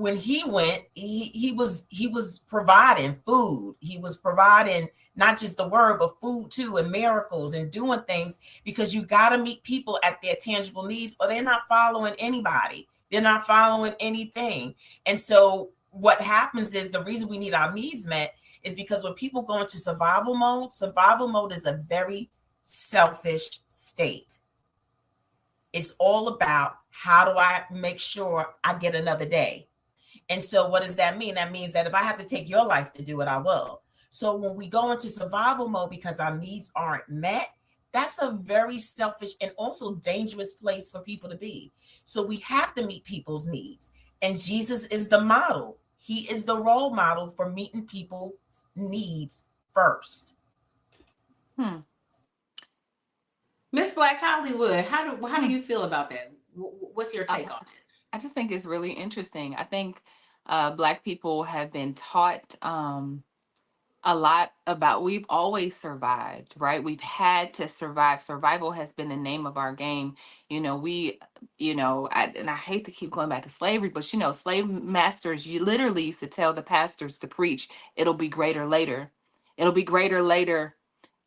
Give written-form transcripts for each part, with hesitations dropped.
when he went, he was providing food. He was providing not just the word, but food too, and miracles and doing things, because you got to meet people at their tangible needs, or they're not following anybody. They're not following anything. And so what happens is, the reason we need our needs met is because when people go into survival mode is a very selfish state. It's all about, how do I make sure I get another day? And so what does that mean? That means that if I have to take your life to do it, I will. So when we go into survival mode because our needs aren't met, that's a very selfish and also dangerous place for people to be. So we have to meet people's needs. And Jesus is the model. He is the role model for meeting people's needs first. Miss Black Hollywood, how do you feel about that? What's your take on it? I just think it's really interesting. I think Black people have been taught a lot about, we've always survived, right? We've had to survive. Survival has been the name of our game. And I hate to keep going back to slavery, but slave masters, you literally used to tell the pastors to preach, it'll be greater later. It'll be greater later.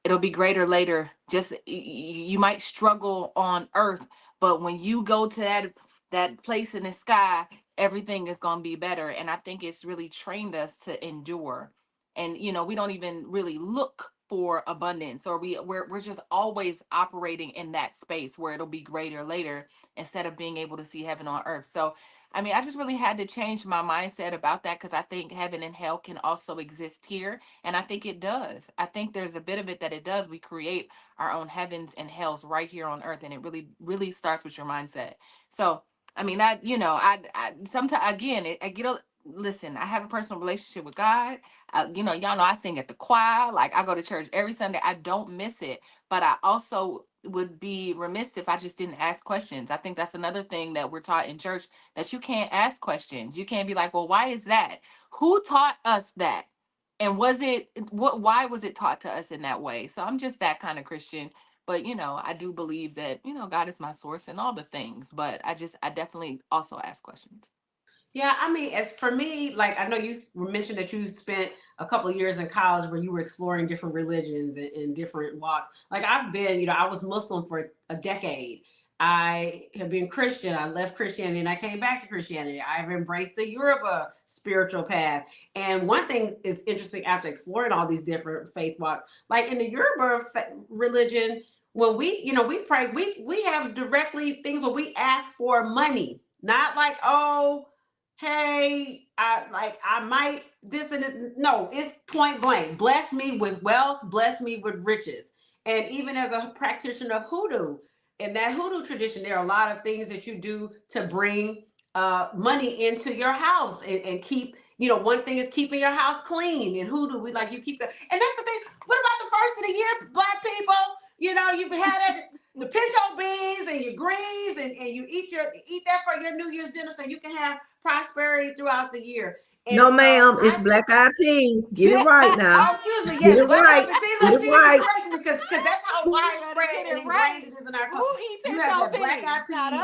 It'll be greater later. Just, you might struggle on earth, but when you go to that place in the sky, everything is going to be better. And I think it's really trained us to endure. And, we don't even really look for abundance, or we're just always operating in that space where it'll be greater later, instead of being able to see heaven on earth. So, I just really had to change my mindset about that, because I think heaven and hell can also exist here. And I think it does. I think there's a bit of it that it does. We create our own heavens and hells right here on earth. And it really, really starts with your mindset. So, I sometimes, again, listen, I have a personal relationship with God. Y'all know I sing at the choir. Like, I go to church every Sunday. I don't miss it. But I also would be remiss if I just didn't ask questions. I think that's another thing that we're taught in church, that you can't ask questions. You can't be like, well, why is that? Who taught us that? And why was it taught to us in that way? So I'm just that kind of Christian. But, I do believe that, God is my source and all the things. But I definitely also ask questions. Yeah, as for me, like, I know you mentioned that you spent a couple of years in college where you were exploring different religions and different walks. Like, I've been, I was Muslim for a decade. I have been Christian. I left Christianity and I came back to Christianity. I've embraced the Yoruba spiritual path. And one thing is interesting after exploring all these different faith walks, like in the Yoruba religion, when we pray, we have directly things where we ask for money, not like, oh, hey, I might this and this. No, it's point blank. Bless me with wealth, bless me with riches. And even as a practitioner of hoodoo, in that hoodoo tradition, there are a lot of things that you do to bring money into your house and keep, one thing is keeping your house clean. In hoodoo, we like you keep it. And that's the thing. What about the first of the year, Black people? You've had the pinto beans and your greens, and you eat that for your New Year's dinner so you can have prosperity throughout the year. And no, ma'am, it's black eyed peas. Get it right now. Oh, excuse me. Yes, get it right. Get it right. Because that's how widespread and ingrained it is in our culture. You have that black eyed peas.